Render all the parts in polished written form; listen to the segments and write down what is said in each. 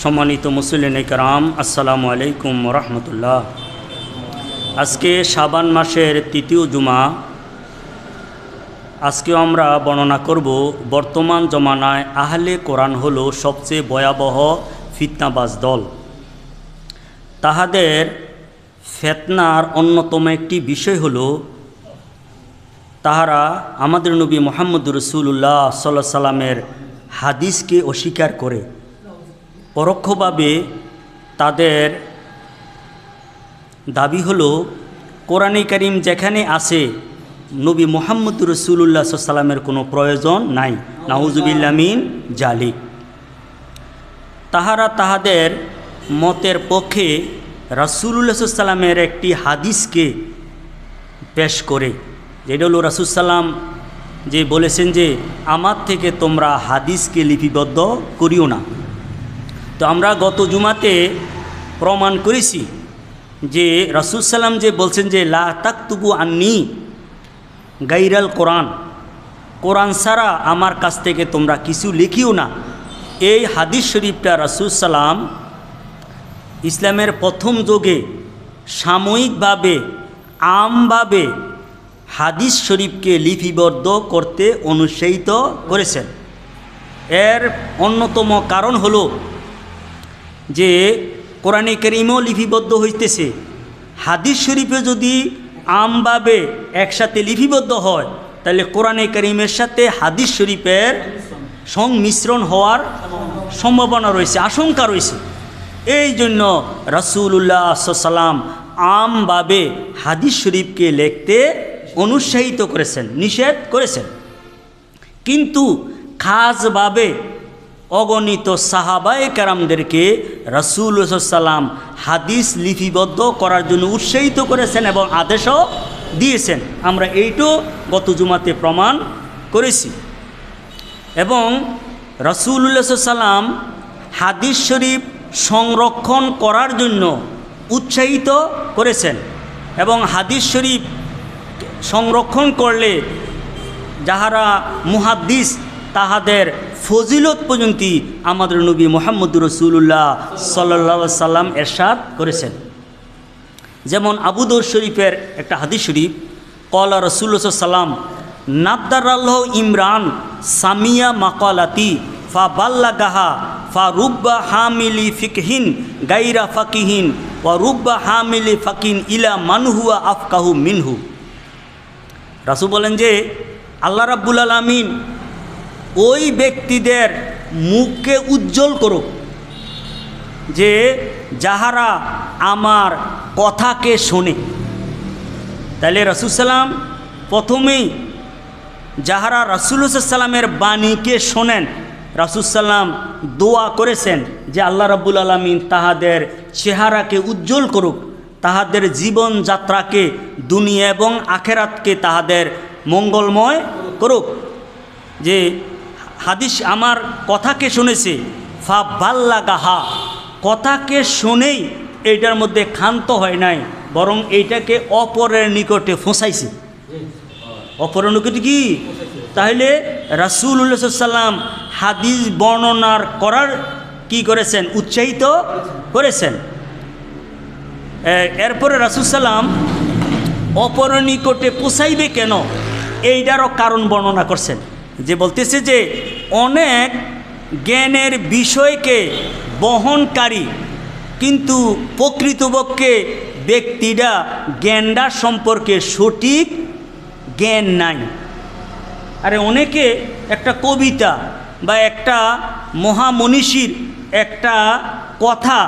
সম্মানিত মুসলিম کرام আসসালামু আলাইকুম ওয়া রাহমাতুল্লাহ। আজকে শাবান মাসের তৃতীয় জুমা। আজকে আমরা বর্ণনা করব বর্তমান জমানায় আহলে কোরআন হলো সবচেয়ে ভয়াবহ ফিতনাবাজ দল। তাহাদের ফিতনার অন্যতম একটি বিষয় হলো তাহারা আমাদের নবী মুহাম্মদ রাসূলুল্লাহ সাল্লাল্লাহু আলাইহি সাল্লামের হাদিসকে অস্বীকার করে। পরোক্ষভাবে তাদের দাবি হলো কোরআনে কারীম যেখানে আছে নবী মুহাম্মদ রাসূলুল্লাহ সাল্লাল্লাহু আলাইহি সাল্লামের কোনো প্রয়োজন নাই। নাউজুবিল্লাহ মিন জালিক। তাহারা তাহাদের মতের পক্ষে রাসূলুল্লাহ সাল্লাল্লাহু আলাইহি সাল্লামের একটি হাদিসকে পেশ করে, যেটা হলো রাসূল সাল্লাম যে বলেছেন যে আমার থেকে তোমরা হাদিসকে লিপিবদ্ধ করিও না। তো আমরা গত জুমাতে প্রমাণ করেছি যে রাসূল সাল্লাম যে বলছেন যে লা তাকতুবু আন্নি গাইরাল কোরআন, কোরআন ছাড়া আমার কাছ থেকে তোমরা কিছু লিখিও না। এই হাদিস শরীফটা রাসূল সাল্লাম ইসলামের প্রথম যুগে সাময়িকভাবে আমভাবে হাদিস শরীফকে লিপিবদ্ধ করতে অনুৎসাহিত করেছেন। এর অন্যতম কারণ হলো যে কোরআনে কারীমও লিপিবদ্ধ হইতেছে, হাদিস শরীফে যদি আমভাবে একসাথে লিপিবদ্ধ হয় তাহলে কোরআনে কারীমের সাথে হাদিস শরীফের সংমিশ্রণ হওয়ার সম্ভাবনা রয়েছে, আশঙ্কা রয়েছে। এই জন্য রাসূলুল্লাহ সাল্লাল্লাহু আলাইহি সাল্লাম আমভাবে হাদিস শরীফকে লিখতে অনুৎসাহিত করেছেন, নিষেধ করেছেন। কিন্তু খাসভাবে অগণিত সাহাবায়ে কেরামদেরকে রাসূলুল্লাহ সাল্লাল্লাহু আলাইহি সাল্লাম হাদিস লিপিবদ্ধ করার জন্য উৎসাহিত করেছেন এবং আদেশও দিয়েছেন। আমরা এইটাও গত জুমাতে প্রমাণ করেছি। এবং রাসূলুল্লাহ সাল্লাল্লাহু আলাইহি সাল্লাম হাদিস শরীফ সংরক্ষণ করার জন্য উৎসাহিত করেছেন এবং হাদিস শরীফ সংরক্ষণ করলে যাহারা মুহাদ্দিস তাহাদের ফজিলত পর্যন্ত আমাদের নবী মুহাম্মদ রাসূলুল্লাহ সাল্লাল্লাহু আলাইহি সাল্লাম ইরশাদ করেছেন। যেমন আবু দাউদ শরীফের একটা হাদিস শরীফ, ক্বালা রাসূলুল্লাহ সাল্লাল্লাহু আলাইহি সাল্লাম নাদ্দারাল্লাহু ইমরান সামিয়া মাকালাতি ফাবাল্লাগাহা ফারুব্বা হামিলি ফিকহিন গায়রা ফাকিহিন ওয়া রুব্বা হামিলি ফাকিন ইলা মান হুয়া আফকাহু মিনহু। রাসূল বলেন যে আল্লাহ রাব্বুল আলামিন ওই ব্যক্তিদের মুখকে উজ্জ্বল করুক যে যাহারা আমার কথাকে শোনে। তাহলে রাসূল সাল্লাম প্রথমেই যাহারা রাসূলুল্লাহ সাল্লাল্লাহু আলাইহি সাল্লামের বাণীকে শোনেন, রাসূল সাল্লাম দোয়া করেছেন যে আল্লাহ রাব্বুল আলামিন তাহাদের চেহারাকে উজ্জ্বল করুক, তাহাদের জীবনযাত্রাকে দুনিয়া এবং আখেরাতকে তাহাদের মঙ্গলময় করুক। যে হাদিস আমার কথাকে শুনেছে, ফাবাল্লাগাহা, কথাকে শুনেই এইটার মধ্যে ক্ষান্ত হয় নাই, বরং এইটাকে অপরের নিকটে পৌঁছাইছে। অপরের নিকটে কি? তাহলে রাসূলুল্লাহ সাল্লাল্লাহু আলাইহি সাল্লাম হাদিস বর্ণনার করার কি করেছেন? উৎসাহিত করেছেন। এরপরে রাসূল সাল্লাম অপরের নিকটে পৌঁছাইবে কেন এইটারও কারণ বর্ণনা করছেন, যে বলতেছে যে অনেক জ্ঞানের বিষয়কে বহনকারী কিন্তু প্রকৃতপক্ষে ব্যক্তিরা জ্ঞানটা সম্পর্কে সঠিক জ্ঞান নাই। আরে অনেকে একটা কবিতা বা একটা মহামনীষীর একটা কথা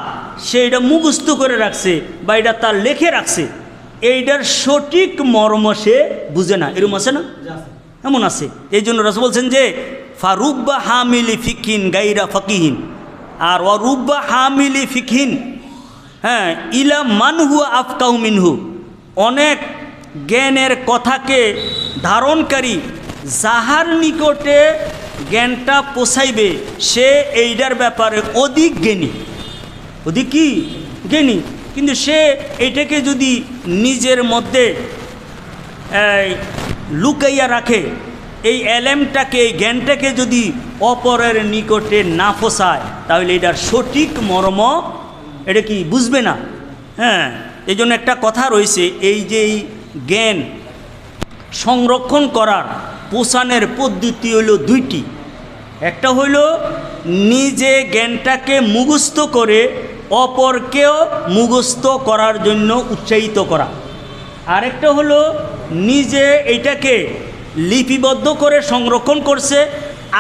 সেইটা মুখস্থ করে রাখছে বা এটা তার লেখে রাখছে, এইটার সঠিক মর্ম সে বুঝে না। এরকম আছে না? এমন আছে। এই জন্য রাসূল বলছেন যে ফারুব্বা হামিলি ফিকহিন গায়রা ফাকিহিন আর ওয়ারুব্বা হামিলি ফিকহিন ইলা মান হুয়া আফকাহু মিনহু। অনেক জ্ঞানের কথাকে ধারণকারী যাহার নিকটে জ্ঞানটা পৌঁছাইবে সে এইটার ব্যাপারে অধিক জ্ঞানী, অধিক কি জ্ঞানী, কিন্তু সে এইটাকে যদি নিজের মধ্যে লুকাইয়া রাখে, এই এলেমটাকে, এই জ্ঞানটাকে যদি অপরের নিকটে না ফোসায়, তাহলে এটার সঠিক মর্ম এটা কি বুঝবে না। হ্যাঁ, এই জন্য একটা কথা রয়েছে, এই যে এই জ্ঞান সংরক্ষণ করার পোষানোর পদ্ধতি হইল দুইটি। একটা হইল নিজে জ্ঞানটাকে মুখস্থ করে অপরকেও মুখস্থ করার জন্য উৎসাহিত করা। আরেকটা হলো নিজে এটাকে লিপিবদ্ধ করে সংরক্ষণ করছে,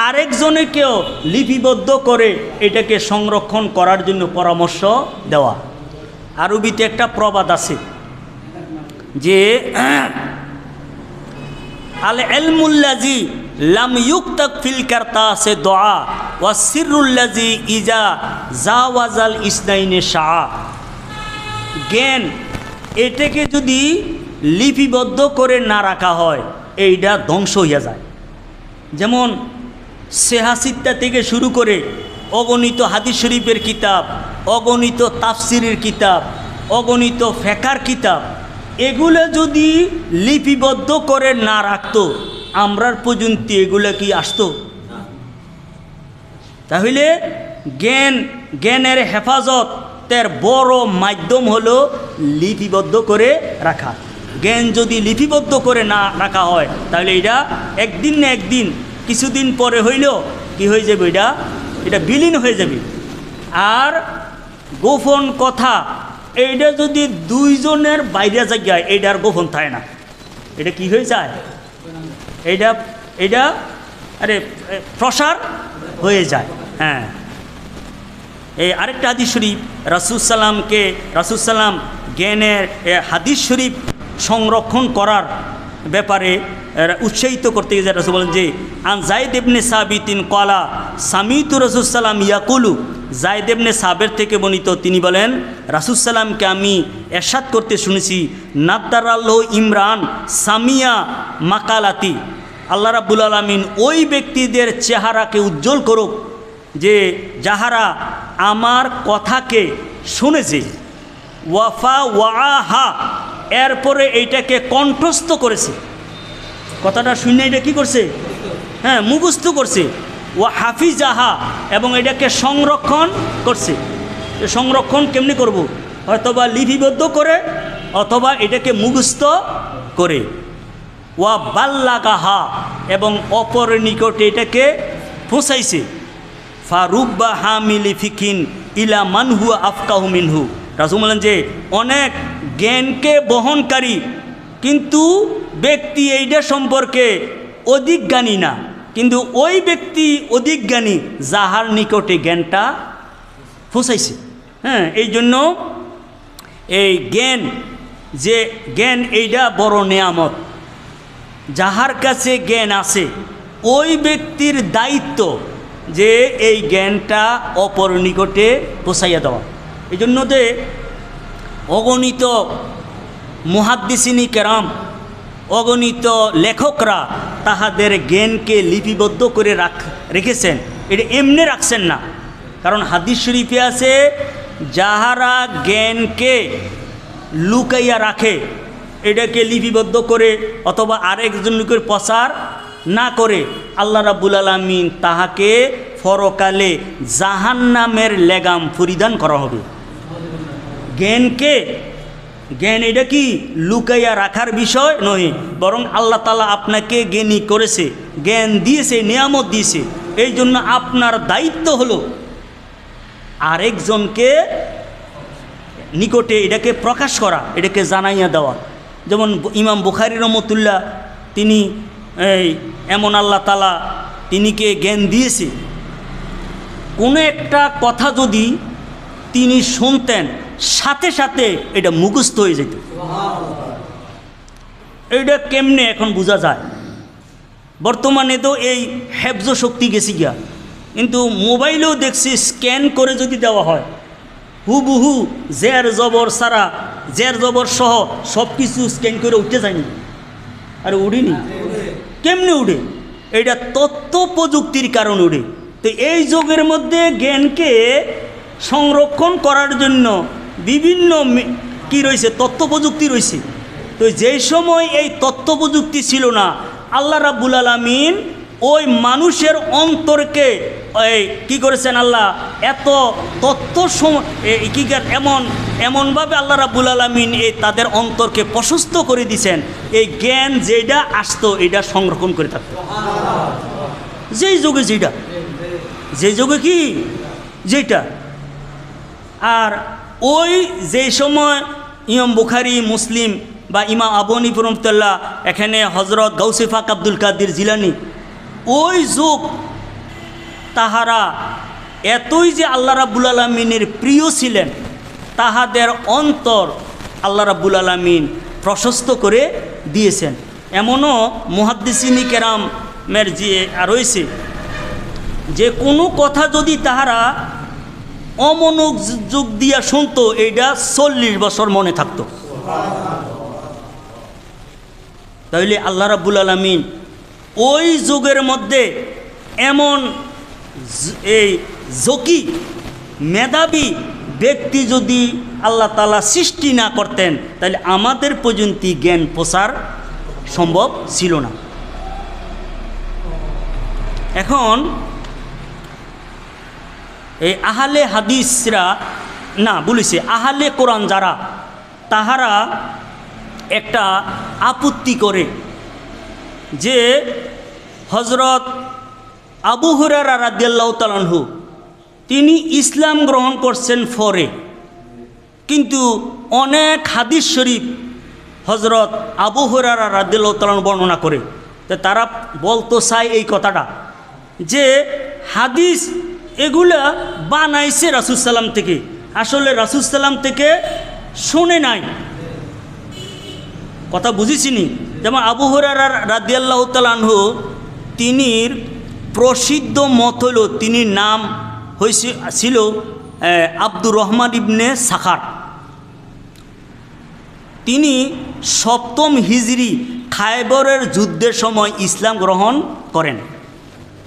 আরেকজনেকেও লিপিবদ্ধ করে এটাকে সংরক্ষণ করার জন্য পরামর্শ দেওয়া। আরবিতে একটা প্রবাদ আছে যে আল ইলমুল্লাজি লাম ইউক্তাব ফিল কারতাসে দুআ ওয়া সিররুল্লাজি ইজা জাওয়াজাল ইসনাইনে শাআ। জ্ঞান এটাকে যদি লিপিবদ্ধ করে না রাখা হয়, এইটা ধ্বংস হইয়া যায়। যেমন সেহাসিত্তা থেকে শুরু করে অগণিত হাদিস শরীফের কিতাব, অগণিত তাফসিরের কিতাব, অগণিত ফেকার কিতাব, এগুলো যদি লিপিবদ্ধ করে না রাখতো, আমরার পর্যন্ত এগুলো কি আসতো? তাহলে জ্ঞানের হেফাজতের বড় মাধ্যম হলো লিপিবদ্ধ করে রাখা। জ্ঞান যদি লিপিবদ্ধ করে না রাখা হয়, তাহলে এটা একদিন না একদিন, কিছুদিন পরে হইলেও কি হয়ে যাবে, এটা বিলীন হয়ে যাবে। আর গোপন কথা এইটা যদি দুইজনের বাইরে জায়গায়, এইটার গোপন থাকে না, এটা কি হয়ে যায়, এটা প্রসার হয়ে যায়। হ্যাঁ, এই আরেকটা হাদিস শরীফ রাসূল সাল্লাম জ্ঞানের হাদিস শরীফ সংরক্ষণ করার ব্যাপারে উৎসাহিত করতে গিয়ে রাসূল বলেন যে আন যায়েদ ইবনে সাবিতিন ক্বালা সামিতু রাসূল সাল্লাম ইয়াকুলু। যায়েদ ইবনে সাবের থেকে বর্ণিত, তিনি বলেন রাসূল সাল্লামকে আমি ইরশাদ করতে শুনেছি, নাদ্দারাল্লাহু ইমরান সামিয়া মাকালাতি। আল্লাহ রাব্বুল আলামিন ওই ব্যক্তিদের চেহারাকে উজ্জ্বল করুক যে যাহারা আমার কথাকে শুনেছে, ওয়াফা ওয়াহা, এরপরে এইটাকে কণ্ঠস্থ করেছে, কথাটা শুনে এটা কি করছে, হ্যাঁ মুখস্থ করছে, ওয়া হাফিজাহা, এবং এটাকে সংরক্ষণ করছে। সংরক্ষণ কেমনি করব? হয়তোবা লিপিবদ্ধ করে অথবা এটাকে মুখস্থ করে। ওয়া বাল্লাগাহা, এবং অপরের নিকটে এটাকে পৌঁছাইছে। ফারুব্বা হামিলি ফিকিন ইলা মানহু আফকাহু মিনহু। রাসূল বলেন যে অনেক জ্ঞানকে বহনকারী কিন্তু ব্যক্তি এইটা সম্পর্কে অধিক জ্ঞানী না, কিন্তু ওই ব্যক্তি অধিক জ্ঞানী যাহার নিকটে জ্ঞানটা পৌঁছাইছে। হ্যাঁ, এই জন্য এই জ্ঞান এইটা বড় নেয়ামত। যাহার কাছে জ্ঞান আছে ওই ব্যক্তির দায়িত্ব যে এই জ্ঞানটা অপর নিকটে পৌঁছাইয়া দেওয়া। এই জন্য যে অগণিত মুহাদ্দিসিনী কেরাম, অগণিত লেখকরা তাহাদের জ্ঞানকে লিপিবদ্ধ করে রেখেছেন। এটা এমনি রাখছেন না, কারণ হাদিস শরীফে আছে যাহারা জ্ঞানকে লুকাইয়া রাখে, এটাকে লিপিবদ্ধ করে অথবা আরেকজন লোকের প্রচার না করে, আল্লাহ রাব্বুল আলামিন তাহাকে পরকালে জাহান্নামের লেগাম পরিধান করা হবে। জ্ঞান এটা কি লুকাইয়া রাখার বিষয় নয়, বরং আল্লাহ তাআলা আপনাকে জ্ঞানী করেছে, জ্ঞান দিয়েছে, নিয়ামত দিয়েছে। এই জন্য আপনার দায়িত্ব হলো আরেকজনকে নিকটে এটাকে প্রকাশ করা, এটাকে জানাইয়া দেওয়া। যেমন ইমাম বুখারী রহমতুল্লাহ, তিনি এমন আল্লাহ তাআলা তিনিকে জ্ঞান দিয়েছে, কোনো একটা কথা যদি তিনি শুনতেন সাথে সাথে এটা মুখস্থ হয়ে যেত। এইটা কেমনে এখন বোঝা যায়? বর্তমানে তো এই হেফজ শক্তি গেছি গিয়া, কিন্তু মোবাইলেও দেখছি স্ক্যান করে যদি দেওয়া হয়, হুবহু জের জবর সারা, জের জবর সহ সব কিছু স্ক্যান করে উঠতে যায়নি। আর উড়িনি, কেমনে উঠে? এটা তথ্য প্রযুক্তির কারণে উঠে। তো এই যুগের মধ্যে জ্ঞানকে সংরক্ষণ করার জন্য বিভিন্ন কি রয়েছে, তথ্য প্রযুক্তি রয়েছে। তো যেই সময় এই তথ্য প্রযুক্তি ছিল না, আল্লাহ রাব্বুল আলামিন ওই মানুষের অন্তরকে কি করেছেন, আল্লাহ এত তথ্য এমনভাবে আল্লাহ রাব্বুল আলামিন এই তাদের অন্তরকে প্রশস্ত করে দিয়েছেন, এই জ্ঞান যেটা আসতো এটা সংরক্ষণ করে থাকতো। যেই যুগে যেই যুগে কি যেটা। আর ওই যেই সময় ইমাম বুখারী, মুসলিম বা ইমাম আবু হানিফা রাহমাতুল্লাহ, এখানে হযরত গাউসে পাক আব্দুল কাদের জিলানী, ওই যুগ তাহারা এতই যে আল্লাহ রাব্বুল আলামিনের প্রিয় ছিলেন, তাহাদের অন্তর আল্লাহ রাব্বুল আলামিন প্রশস্ত করে দিয়েছেন। এমনও মুহাদ্দিসিনে কেরামের যে রয়েছে যে কোনো কথা যদি তাহারা অমনোযোগ দিয়া শুনতো, এইটা 40 বছর মনে থাকতো। তাইলে আল্লাহ রাব্বুল আলামিন ওই যুগের মধ্যে এমন এই জকি মেধাবী ব্যক্তি যদি আল্লাহ তাআলা সৃষ্টি না করতেন, তাহলে আমাদের পর্যন্ত জ্ঞান প্রচার সম্ভব ছিল না। এখন এই আহলে হাদিসরা না বলেছে, আহলে কোরআন যারা, তাহারা একটা আপত্তি করে যে হযরত আবু হুরায়রা রাদিয়াল্লাহু তাআলা আনহু তিনি ইসলাম গ্রহণ করছেন পরে, কিন্তু অনেক হাদিস শরীফ হযরত আবু হুরায়রা রাদিয়াল্লাহু তাআলা বর্ণনা করে। তো তারা বলতে চায় এই কথাটা যে হাদিস এগুলা বানাইছে রাসূল সাল্লাম থেকে, আসলে রাসূল সাল্লাম থেকে শুনে নাই। কথা বুঝিছিনি? যেমন আবু হুরায়রা রাদিয়াল্লাহু তাআলা আনহু তিনির প্রসিদ্ধ মত হইল, তিনি নাম ছিল আব্দুর রহমান ইবনে সাখার। তিনি 7ম হিজরি খায়বরের যুদ্ধের সময় ইসলাম গ্রহণ করেন।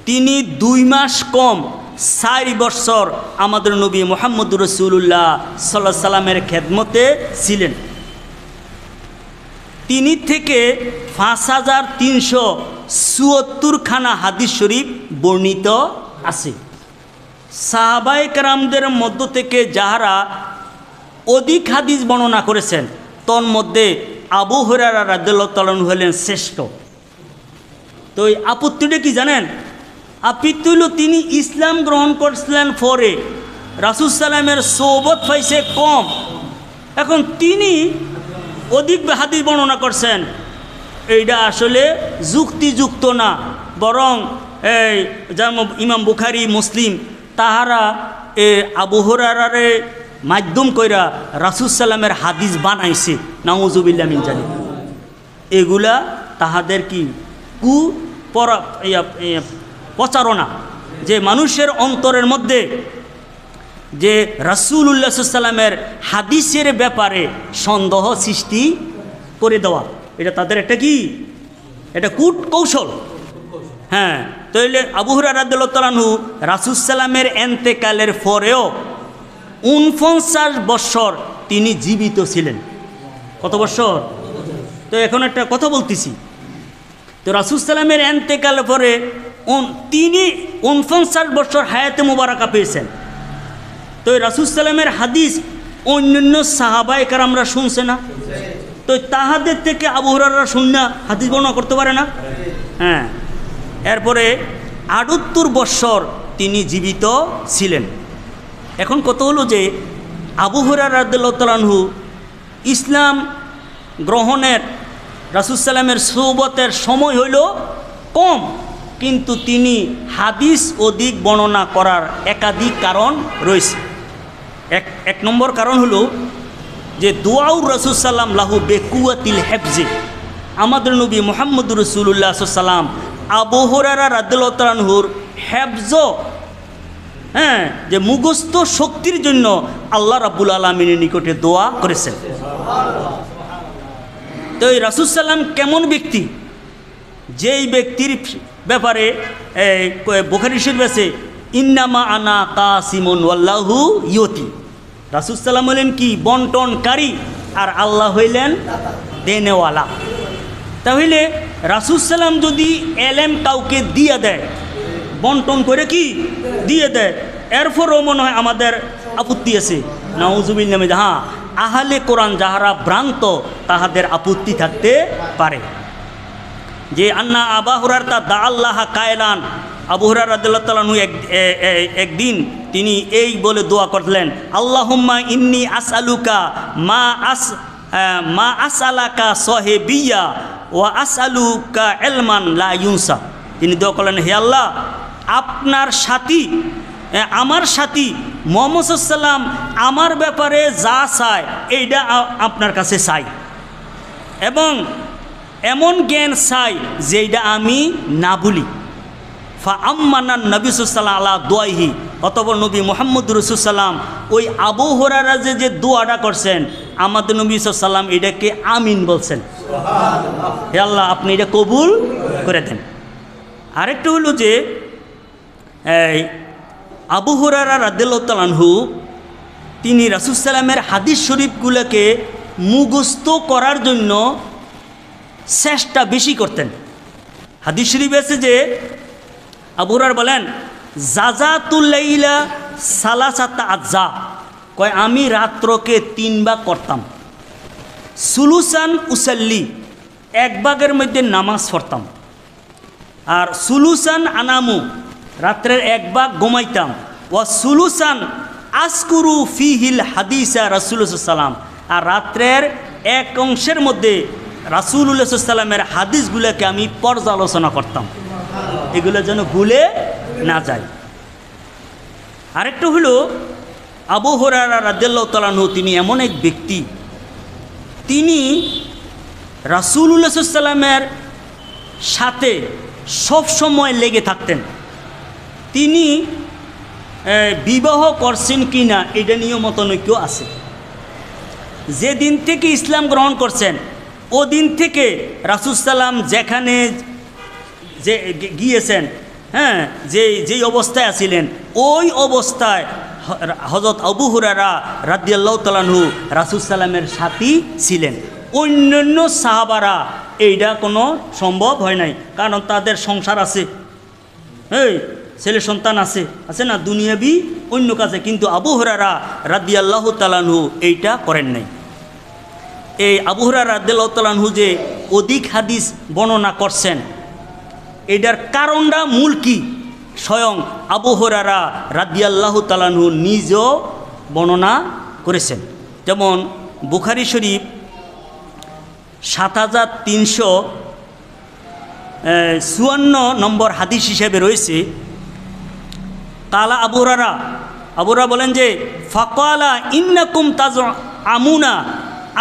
তিনি 2 মাস কম 4 বছর আমাদের নবী মুহাম্মদুর রাসূলুল্লাহ সাল্লাল্লাহু আলাইহি সাল্লামের খেদমতে ছিলেন। তিনি থেকে 5374 খানা হাদিস শরীফ বর্ণিত আছে। সাহাবায়ে কেরামদের মধ্য থেকে যাহারা অধিক হাদিস বর্ণনা করেছেন, তোর মধ্যে আবু হুরায়রা রাদিয়াল্লাহু তাআলা হলেন শ্রেষ্ঠ। তো এই আপত্তিটা কি জানেন? আপত্তি হইল তিনি ইসলাম গ্রহণ করছিলেন পরে, রাসূল সাল্লামের সোহবত পাইছে কম, এখন তিনি অধিক হাদিস বর্ণনা করছেন। এইটা আসলে যুক্তিযুক্ত না, বরং এই যেমন ইমাম বুখারী, মুসলিম তাহারা আবু হুরায়রারে মাধ্যম কইরা রাসূল সাল্লামের হাদিস বানাইছে, নাউজুবিল্লাহ মিন জালিক। এগুলা তাহাদের কি প্রচারণা, যে মানুষের অন্তরের মধ্যে যে রাসূলুল্লাহ সাল্লাল্লাহু আলাইহি সাল্লামের হাদিসের ব্যাপারে সন্দেহ সৃষ্টি করে দেওয়া, এটা তাদের একটা কি, এটা কূট কৌশল। হ্যাঁ, তাইলে আবু হুরায়রা রাদিয়াল্লাহু তাআলা আনহু রাসূল সাল্লামের ইন্তেকালের পরেও 49 বছর তিনি জীবিত ছিলেন। কত বছর? তো এখন একটা কথা বলতেছি, তো রাসূল সাল্লামের ইন্তেকালের পরে তিনি 49 বছর হায়াতে মুবারাকা পেয়েছেন। তো রাসূল সাল্লামের হাদিস অন্যান্য সাহাবায়ে কেরামরা শুনছে না, তো তাহাদের থেকে আবু হুরায়রা শুননা হাদিস বর্ণনা করতে পারে না? হ্যাঁ, এরপরে 78 বছর তিনি জীবিত ছিলেন। এখন কত হলো যে আবু হুরায়রা রাদিয়াল্লাহু তাআলা আনহু ইসলাম গ্রহণের রাসূল সাল্লামের সোহবতের সময় হইল কম, কিন্তু তিনি হাদিস অধিক বর্ণনা করার একাধিক কারণ রয়েছে। এক নম্বর কারণ হলো যে দুআউর রাসূল সাল্লাম লাহু বেকুয়াতিল হেফজে, আমাদের নবী মুহাম্মদুর রাসূলুল্লাহ সাল্লাল্লাহু আলাইহি ওয়াসাল্লাম আবু হুরায়রা রাদিয়াল্লাহু তাআলা আনহুর হেফজ, হ্যাঁ, যে মুখস্থ শক্তির জন্য আল্লাহ রাব্বুল আলামিনের নিকটে দোয়া করেছেন। তো এই রাসূল সাল্লাম কেমন ব্যক্তি? যেই ব্যক্তির ব্যাপারে বুখারী শরীফ আছে ইন্নামা আনা কাসিমুন ওয়াল্লাহু ইউতি, রাসূল সাল্লাম হলেন কি বন্টনকারী আর আল্লাহ হইলেন দেনেওয়ালা। তাহলে রাসূল সাল্লাম যদি এলেম কাউকে দিয়ে দেয়, বন্টন করে কি দিয়ে দেয়, এরপরও মনে হয় আমাদের আপত্তি আছে, নাউজুবিল্লাহ। হ্যাঁ, আহলে কোরআন যাহারা ভ্রান্ত তাহাদের আপত্তি থাকতে পারে। যে আন্না আবু হুরায়রা দা আল্লাহ কায়লান, আবু হুরায়রা রাদিয়াল্লাহু তাআলা আনহু একদিন তিনি এই বলে দোয়া করলেন, আল্লাহুম্মা ইন্নী আসআলুকা মা আসআলাকা সাহিবিয়া ওয়া আসআলুকা ইলমান লা ইউনসা। তিনি দোয়া করলেন, হে আল্লাহ, আপনার সাথী, আমার সাথী মুহাম্মদ সাল্লাল্লাহু আলাইহি ওয়াসাল্লাম আমার ব্যাপারে যা চায় এইটা আপনার কাছে চাই, এবং এমন জ্ঞান চাই যেইটা আমি না ভুলি। ফা আম্মানান নবী সাল্লাল্লাহু আলা দোয়াইহি, অতঃপর নবী মুহাম্মদ রাসূলুল্লাহ সাল্লাম ওই আবু হুরায়রা যে দোয়াটা করছেন, আমাদের নবী সাল্লাল্লাহু আলাইহি ওয়াসাল্লাম এটাকে আমিন বলছেন, হে আল্লাহ আপনি এটা কবুল করে দেন। আরেকটা হলো যে এই আবু হুরায়রা রাদিয়াল্লাহু তাআলা আনহু তিনি রাসূল সাল্লামের হাদিস শরীফগুলোকে মুখস্থ করার জন্য চেষ্টা বেশি করতেন। হাদিস শরীফ আছে যে আবু হুরায়রা বলেন, জাজাতুল লাইলা সালাসাতা আজ্জা, কয় আমি রাত্রকে 3 ভাগ করতাম, সুলুসান উসাল্লি, 1 ভাগের মধ্যে নামাজ পড়তাম, আর সুলুসান আনামু, রাত্রের 1 ভাগ ঘুমাইতাম, ওয়া সুলুসান আসকুরু ফিহিল হাদিসা রাসূলুল্লাহ সাল্লাল্লাহু আলাইহি ওয়াসাল্লাম, আর রাত্রের 1 অংশের মধ্যে রাসূলুল্লাহ সাল্লাল্লাহু আলাইহি ওয়াসাল্লামের হাদিসগুলোকে আমি পর্যালোচনা করতাম, এগুলো যেন ভুলে না যায়। আরেকটা হলো আবু হুরায়রা রাদিয়াল্লাহু তাআলা আনহু তিনি এমন এক ব্যক্তি, তিনি রাসূলুল্লাহ সাল্লাল্লাহু আলাইহি ওয়াসাল্লামের সাথে সব সময় লেগে থাকতেন। তিনি বিবাহ করছেন কি না এটা নিয়েও মতনৈক্য আছে। যে দিন থেকে ইসলাম গ্রহণ করছেন ও দিন থেকে রাসূল সাল্লাম যেখানে যে গিয়েছেন, হ্যাঁ, যেই অবস্থায় আছিলেন ওই অবস্থায় হযরত আবু হুরায়রা রাদিয়াল্লাহু তাআলা আনহু রাসূল সাল্লামের সাথী ছিলেন। অন্যান্য সাহাবারা এইটা কোনো সম্ভব হয় নাই, কারণ তাদের সংসার আছে, এই ছেলে সন্তান আছে না, দুনিয়াবি অন্য কাজে। কিন্তু আবু হুরায়রা রাদিয়াল্লাহু তাআলা আনহু এইটা করেন নাই। এই আবু হুরায়রা রাদিয়াল্লাহু তাআলা আনহু যে অধিক হাদিস বর্ণনা করছেন, এটার কারণটা মূল কি, স্বয়ং আবু হুরায়রা রাদিয়াল্লাহু তাআলা আনহু নিজেও বর্ণনা করেছেন। যেমন বুখারী শরীফ 7354 নম্বর হাদিস হিসেবে রয়েছে, কালা আবু হুরায়রা বলেন যে ফাকালা ইন্নাকুম তাজআমুনা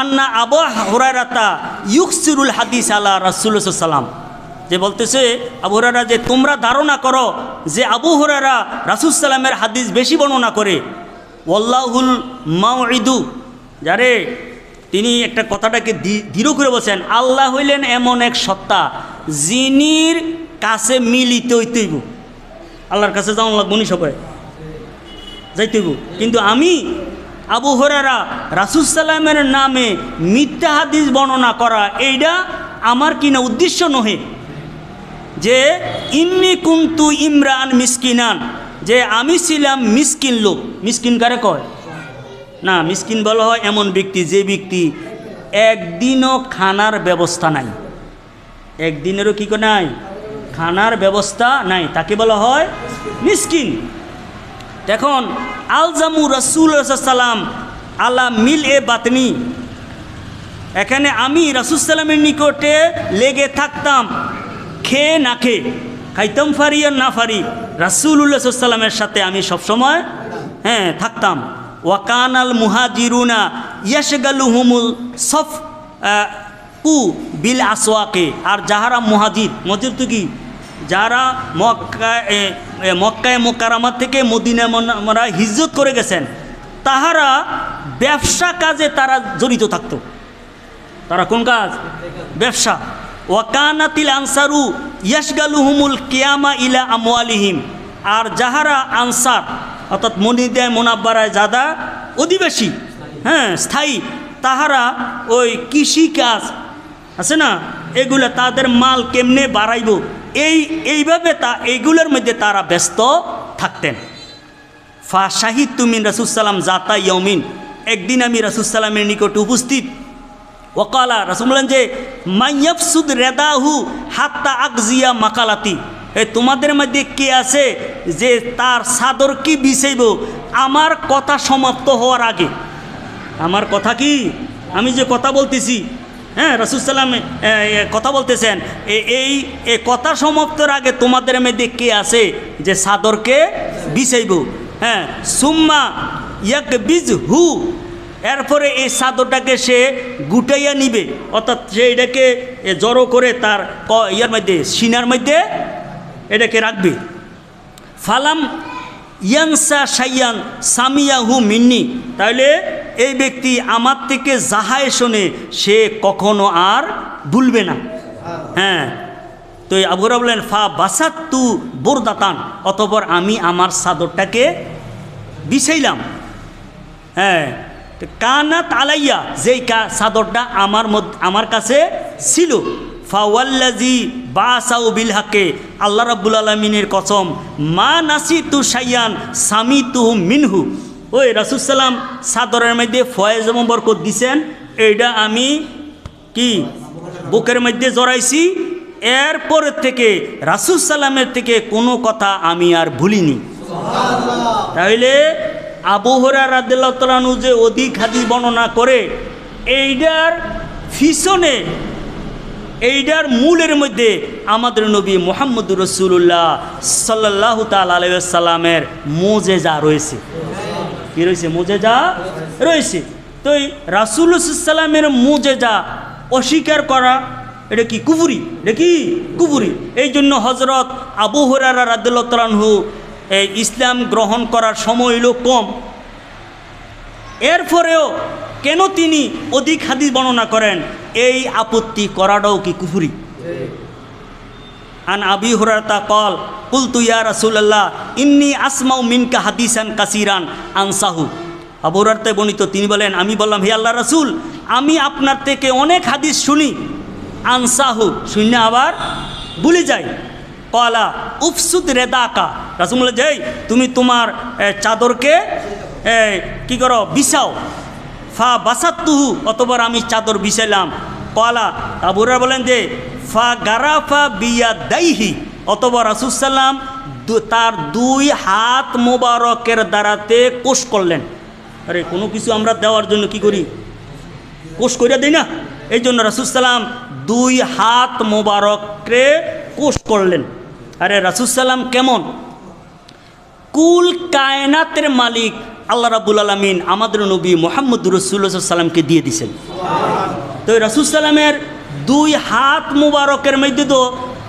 আন্না আবু হুরায়রাতা ইউকসিরুল হাদিস আলা রাসূলুল্লাহ সাল্লাল্লাহু আলাইহি ওয়াসাল্লাম, যে বলতেছে আবু হুরায়রা যে তোমরা ধারণা করো যে আবু হুরায়রা রাসূল সাল্লামের হাদিস বেশি বর্ণনা করে। ওয়াল্লাহুল মাউইদু, যারে তিনি একটা কথাটাকে দৃঢ় করে বলছেন, আল্লাহ হইলেন এমন এক সত্তা যিনির কাছে মিলিত হইতেইব, আল্লাহর কাছে যাওয়া লাগবো নি, সবাই যাইতেইব। কিন্তু আমি আবু হুরায়রা রাসূল সাল্লামের নামে মিথ্যা হাদিস বর্ণনা করা এইটা আমার কিনা উদ্দেশ্য নহে, যে ইন্নী কুনতু ইমরান মিসকিনান, যে আমি ছিলাম মিসকিন লোক। মিসকিন কারে কয় না, মিসকিন বলা হয় এমন ব্যক্তি যে ব্যক্তি একদিনও খানার ব্যবস্থা নাই, একদিনেরও কি নাই খানার ব্যবস্থা নাই, তাকে বলা হয় মিসকিন। এখন আলজামু রাসূলুল্লাহ সাল্লাল্লাহু আলাইহি ওয়াসাল্লাম আলা মিল এ বাতনি, এখানে আমি রাসূল সাল্লামের নিকটে লেগে থাকতাম, খেয়ে না খেয়ে, খাইতাম ফারি আর না ফারি, রাসূলুল্লাহ সাল্লাল্লাহু আলাইহি ওয়াসাল্লামের সাথে আমি সবসময় থাকতাম। ওয়াকানাল মুহাজিরুনা ইয়াশগালুহুমুল সফ কু বিল আসওয়াকে, আর যাহারা মুহাজির তো কি, যারা মক্কায় মুকাররমা থেকে মদিনা মুনাওয়ারা হিজরত করে গেছেন, তাহারা ব্যবসা কাজে তারা জড়িত থাকতো। তারা কোন কাজ? ব্যবসা। ওয়াকানাতিল আনসারু ইয়াশগালুহুমুল কিয়ামা ইলা আমওয়ালিহিম, আর যাহারা আনসার অর্থাৎ মদিনা মুনাওয়ারায় যারা অধিবাসী, স্থায়ী, তাহারা ওই কৃষি কাজ আছে না, এগুলা তাদের মাল কেমনে বাড়াইব এইভাবে এইগুলোর মধ্যে তারা ব্যস্ত থাকতেন। ফা শাহিদ তুমিন রাসূলুল্লাহ জাতা ইয়াউমিন, একদিন আমি রাসূলুল্লাহের নিকট উপস্থিত। ওয়াকালা রাসূল বলেন যে মাইয়াফসুদ রেদাহু হাত্তা আকজিয়া মাকালাতি, তোমাদের মধ্যে কে আছে যে তার চাদর কি বিছাইব আমার কথা সমাপ্ত হওয়ার আগে? আমার কথা কি, আমি যে কথা বলতেছি, হ্যাঁ রাসূলুল্লাহ কথা বলতেছেন, এই কথা সমাপ্তর আগে তোমাদের মধ্যে কে আছে যে চাদরকে বিছাইব? হ্যাঁ সুম্মা ইয়াকবিজহু, এরপরে এই চাদরটাকে সে গুটাইয়া নিবে, অর্থাৎ সে এটাকে জড়ো করে তার ইয়ার মধ্যে সিনার মধ্যে এটাকে রাখবে। ফালাম ইয়ানসা শাইয়ান সামিয়াহু মিন্নি, তাহলে এই ব্যক্তি আমার থেকে যাহাই শোনে সে কখনো আর ভুলবে না। হ্যাঁ, তো আবু হুরায়রা বলেন ফা বাসাত্তু বুরদাতান, অতঃপর আমি আমার চাদরটাকে বিছাইলাম। হ্যাঁ, কানাত আলাইয়া, যেই চাদরটা আমার কাছে ছিল। ফাওয়াল্লাজি বাসাউ বিল হাকে, আল্লাহ রাব্বুল আলামিনের কসম, মা নাসিতু শাইয়ান সামিতুহু মিনহু, ওই রাসূলুল্লাহ চাদরের মধ্যে ফয়েজ এবং বরকত দিছেন, এইটা আমি কি বুকের মধ্যে জড়াইছি, এরপর থেকে রাসূলুল্লাহের থেকে কোনো কথা আমি আর ভুলিনি। তাহলে আবু হুরায়রা রাদিয়াল্লাহু তাআলা আনহু যে অধিক হাদিস বর্ণনা করে, এইটার পিছনে এইটার মূলের মধ্যে আমাদের নবী মুহাম্মদুর রাসূলুল্লাহ সাল্লাল্লাহু তাআলা আলাইহি ওয়াসাল্লামের মুজিজা রয়েছে। কি রয়েছে? মুজিজা রয়েছে। তো এই রাসূলুল্লাহ সাল্লাল্লাহু আলাইহি ওয়াসাল্লামের মুজিজা অস্বীকার করা এটা কি কুফরি? এটা কি কুফরি? এই জন্য হযরত আবু হুরায়রা রাদিয়াল্লাহু তাআলা আনহু এই ইসলাম গ্রহণ করার সময় হলো কম, এরপরেও কেন তিনি অধিক হাদিস বর্ণনা করেন, এই আপত্তি করাটাও কি কুফরি? আন আবি হুরায়রা ক্বাল কুলতু ইয়া রাসূলুল্লাহ ইন্নী আসমাউ মিনকা হাদিসান কাসীরান আনসাহু, আবু হুরায়রা বর্ণিত, তিনি বলেন আমি বললাম হে আল্লাহর রাসূল, আমি আপনার থেকে অনেক হাদিস শুনি, আনসাহু শুনে আবার ভুলে যাই। ক্বালা উফসুদ রেদাকা, রাসূল বলে যাই তুমি তোমার চাদরকে কি করো, বিছাও। ফা বাসাত্তুহু, অতঃপর আমি চাদর বিছাইলাম। ক্বালা, আবু হুরায়রা বলেন যে ফা গারাফা বিয়াদাইহি, অতঃপর রাসূল সাল্লাম তার দুই হাত মোবারকের দ্বারাতে কোষ করলেন। আরে কোনো কিছু আমরা দেওয়ার জন্য কি করি, কোষ কইরা দেই না? এই জন্য রাসূল সাল্লাম দুই হাত মোবারককে কোষ করলেন। আরে রাসূল সাল্লাম কেমন? কুল কায়নাতের মালিক আল্লাহ রাব্বুল আলামিন আমাদের নবী মুহাম্মদুর রাসূলুল্লাহ সাল্লাল্লাহু আলাইহি ওয়াসাল্লামকে দিয়ে দিয়েছেন। তো রাসূল সাল্লামের দুই হাত মুবারকের মধ্যে তো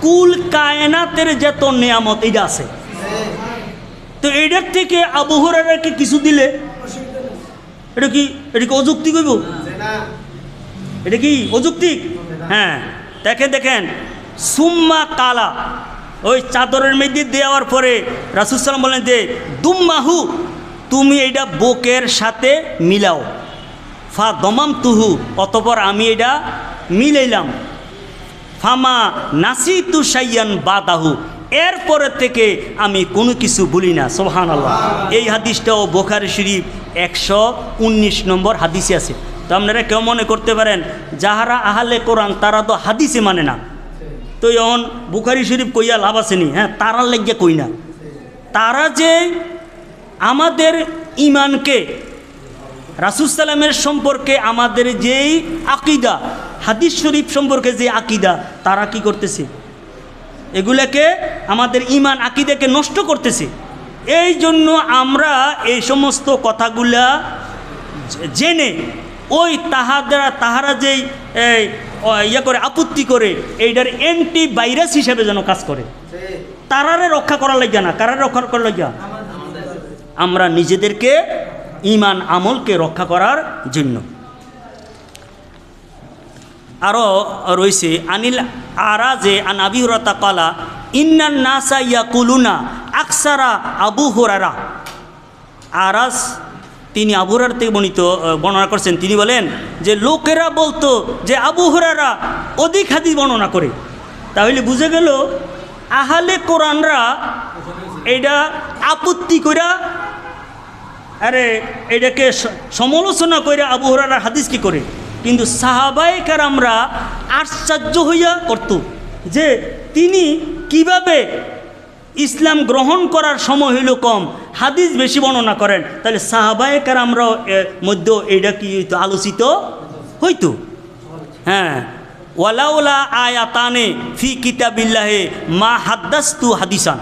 কুল কায়নাতের যত নিয়ামত এটা আছে। তো এইটার থেকে আবু হুরায়রাকে কিছু দিলে এটা কি অযৌক্তিক হইব? এটা কি অযৌক্তিক? হ্যাঁ, দেখেন সুম্মা কালা, ওই চাদরের মধ্যে দেওয়ার পরে রাসূল সাল্লাল্লাহু বলেন যে দুম্মাহু, তুমি এইটা বুকের সাথে মিলাও। ফা দমামতুহু, অতঃপর আমি এটা মিলাইলাম। ফামা নাসিতু শাইয়ান বাদাহু, এরপরে থেকে আমি কোনো কিছু ভুলি না। সুবহানাল্লাহ। এই হাদিসটাও বুখারী শরীফ 119 নম্বর হাদিসে আছে। তো আপনারা কেউ মনে করতে পারেন যাহারা আহলে কোরআন তারা তো হাদিসে মানে না, তো এখন বুখারী শরীফ কইয়া লাভ আসেনি? হ্যাঁ, তারার লাগিয়া কই না। তারা যে আমাদের ইমানকে, রাসূল সাল্লামের সম্পর্কে আমাদের যেই আকীদা, হাদিস শরীফ সম্পর্কে যে আকীদা, তারা কি করতেছে? এগুলাকে আমাদের ইমান আকীদাকে নষ্ট করতেছে। এই জন্য আমরা এই সমস্ত কথাগুলা জেনে ওই তাহারা যেই করে আপত্তি করে এইটার অ্যান্টি ভাইরাস হিসেবে যেন কাজ করে, তারারে রক্ষা করার লাগিয়া না। কারারে রক্ষা করার লাগিয়া? আমরা নিজেদেরকে ইমান আমলকে রক্ষা করার জন্য। আরও রয়েছে আনিল আরাজে আন আবি হুরায়রা ক্বালা ইন্নান নাসা ইয়াকুলুনা আকসারা আবু হুরায়রা। আরাজ তিনি আবু হুরায়রা থেকে বর্ণনা করছেন। তিনি বলেন যে লোকেরা বলতো যে আবু হুরায়রা অধিক হাদিস বর্ণনা করে। তাহলে বুঝে গেল আহলে কোরআনরা এটা আপত্তি কইরা আরে এটাকে সমালোচনা করে আবু হুরায়রার হাদিস কি করে, কিন্তু সাহাবায়ে কেরামরা আশ্চর্য হইয়া করত যে তিনি কিভাবে ইসলাম গ্রহণ করার সময় হইল কম, হাদিস বেশি বর্ণনা করেন। তাহলে সাহাবায়ে কেরামরাও মধ্যে এইটা কি হইতো, আলোচিত হইতো। হ্যাঁ, ওয়ালাউলা আয়াতানে ফি কিতাবিল্লাহে মা হাদ্দাস্তু হাদিসান।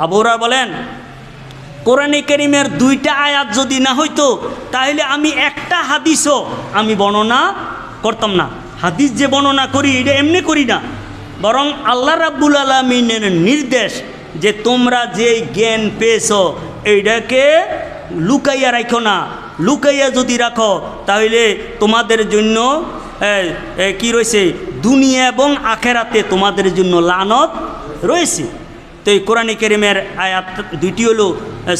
আবু হুরায়রা বলেন কোরআনে কারীমের 2টা আয়াত যদি না হইতো তাহলে আমি একটা হাদিসও আমি বর্ণনা করতাম না। হাদিস যে বর্ণনা করি এটা এমনি করি না, বরং আল্লাহ রাব্বুল আলামিনের নির্দেশ যে তোমরা যে জ্ঞান পেয়েছো এইটাকে লুকাইয়া রাখো না। লুকাইয়া যদি রাখো তাহলে তোমাদের জন্য কি রয়েছে, দুনিয়া এবং আখেরাতে তোমাদের জন্য লানত রয়েছে। তো এই কোরআনে কারীমের আয়াত 2টি হলো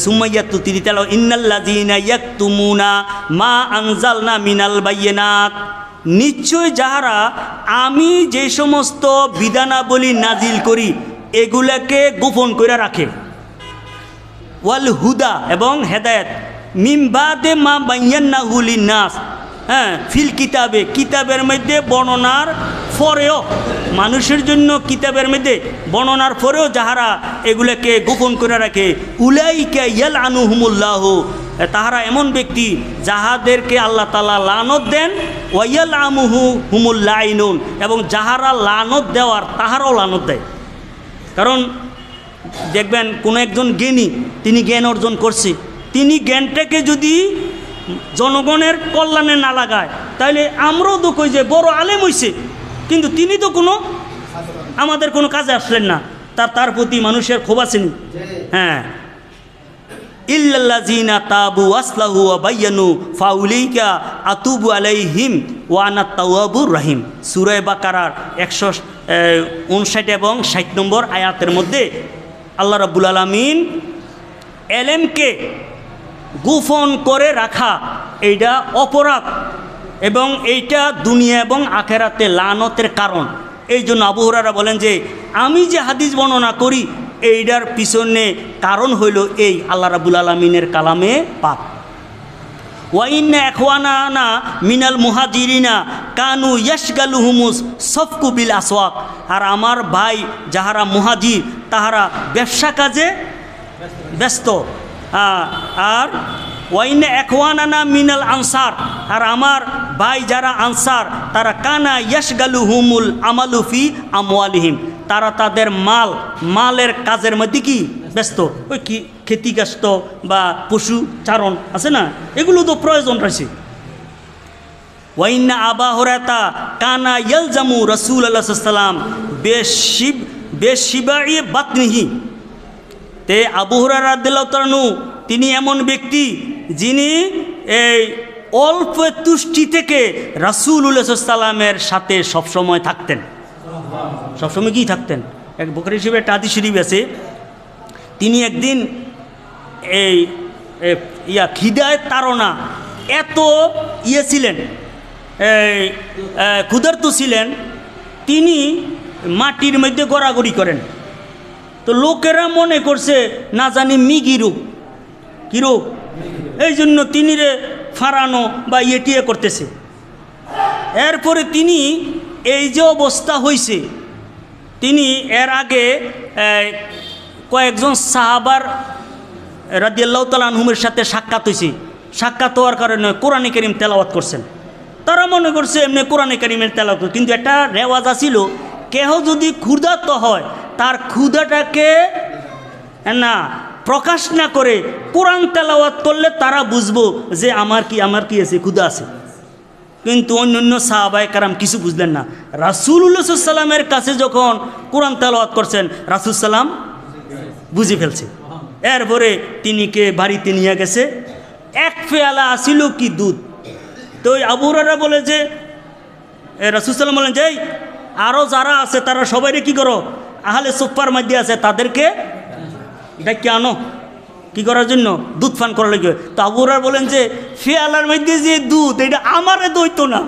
সুমাইয়াতু তিরিতাল ইন্নাল্লাযীনা ইয়াকতুমুনা মা আনজালনা মিনাল বায়িনাত, নিশ্চয় যাহারা আমি যে সমস্ত বিধানাবলী নাজিল করি এগুলাকে গোপন করে রাখে, ওয়াল হুদা এবং হেদায়েত, মিন বাদে মা বায়্যানাহু লিন-নাস, হ্যাঁ ফিল কিতাবে, কিতাবের মধ্যে বর্ণনার পরেও মানুষের জন্য কিতাবের মধ্যে বর্ণনার পরেও যাহারা এগুলাকে গোপন করে রাখে, উলাইকা ইয়ালআনুহুমুল্লাহু, তাহারা এমন ব্যক্তি যাহাদেরকে আল্লাহ তাআলা লানত দেন, ওয়ায়ালআমুহু হুমুল লাইনুন, এবং যাহারা লানত দেওয়ার তাহারাও লানত দেয়। কারণ দেখবেন কোনো একজন জ্ঞানী, তিনি জ্ঞান অর্জন করছে, তিনি জ্ঞানটাকে যদি জনগণের কল্যাণে না লাগায় তাহলে আমরাও তো কই যে বড় আলেম হইছে, কিন্তু তিনি তো কোনো আমাদের কোনো কাজে আসলেন না, তার প্রতি মানুষের ক্ষোভ আসেনি। হ্যাঁ, ইল্লাল্লাযীনা তাবু আসলাহু ওয়া বায়্যানু ফাউলাইকা আতুবু আলাইহিম ওয়া আনা তাওয়াবুর রহিম। সূরা বাকারার 159 এবং 60 নম্বর আয়াতের মধ্যে আল্লাহ রাব্বুল আলামিন এলেমকে গোপন করে রাখা এইটা অপরাধ এবং এইটা দুনিয়া এবং আখেরাতে লানতের কারণ। এই জন্য আবু হুরায়রা বলেন যে আমি যে হাদিস বর্ণনা করি এইটার পিছনে কারণ হইল এই আল্লাহ রাব্বুল আলামিনের কালামে পাক। ওয়া ইন্না ইখওয়ানানা মিনাল মুহাজিরিনা কানু ইয়াশগালুহুমুস সফকু বিল আসওয়াক, আর আমার ভাই যাহারা মুহাজির তাহারা ব্যবসা কাজে ব্যস্ত। আর ওয়াইন ইখওয়ানানা মিনাল আনসার, আর আমার ভাই যারা আনসার তারা কানা ইয়াশগালুহুমুল আমালু ফি আমওয়ালিহিম, তারা তাদের মালের কাজের মধ্যে কি ব্যস্ত, ওই কি খেতি কাষ্ট বা পশু চারণ আছে না, এগুলো তো প্রয়োজন রয়েছে। ওয়াইন্না আবা হুরায়রা কানা ইয়ালজামু রাসূলুল্লাহ সাল্লাল্লাহু আলাইহি ওয়াসাল্লাম বেশিবাই বাতনিহি। তে আবু হুরায়রা রাদিয়াল্লাহু তাআলা আনহু তিনি এমন ব্যক্তি যিনি এই অল্প তুষ্টি থেকে রাসূলুল্লাহ সাল্লাল্লাহু আলাইহি ওয়াসাল্লামের সাথে সবসময় থাকতেন। সবসময় কি থাকতেন, এক বুখারী শরীফে একটা হাদিস শরীফ আছে, তিনি একদিন এই খিদায় তাড়না এত ছিলেন, ক্ষুধার্ত ছিলেন, তিনি মাটির মধ্যে গড়াগড়ি করেন। তো লোকেরা মনে করছে না জানি মিগি রোগ, কী রোগ, এই জন্য তিনি রে ফারানো বা ইয়েটিয়ে করতেছে। এরপরে তিনি এই যে অবস্থা হয়েছে, তিনি এর আগে কয়েকজন সাহাবার রাদিয়াল্লাহু তাআলা আনহুমের সাথে সাক্ষাৎ হয়েছে। সাক্ষাৎ হওয়ার কারণে কোরআনে কারীম তেলাওয়াত করছেন। তারা মনে করছে এমনি কোরআনে কারীমের তেলাওয়াত, কিন্তু একটা রেওয়াজ আছিল, কেহ যদি ক্ষুধার্ত হয় তার ক্ষুধাটাকে না প্রকাশ না করে কোরআন তেলাওয়াত করলে তারা বুঝবো যে আমার কি আছে, ক্ষুধা আছে। কিন্তু অন্যান্য সাহাবায়ে কেরাম কিছু বুঝলেন না। রাসূলুল্লাহ সাল্লাল্লাহু আলাইহি ওয়াসাল্লামের কাছে যখন কোরআন তেলাওয়াত করছেন রাসূল সাল্লাম বুঝে ফেলছে। এরপরে তিনিকে বাড়িতে নিয়ে গেছে, এক পেয়ালা আসিল কি দুধ। তো আবু হুরায়রা বলে যে রাসূল সাল্লাম বলেন যে আরও যারা আছে তারা সবাইরে কি করো, আহলে সুফার মধ্যে আছে তাদেরকে ডাকি আনো। কি করার জন্য? দুধ পান করার লাগে। তো আবু হুরায়রা বলেন যে ফেয়ালার মধ্যে যে দুধ, এটা আমারে দইতো না।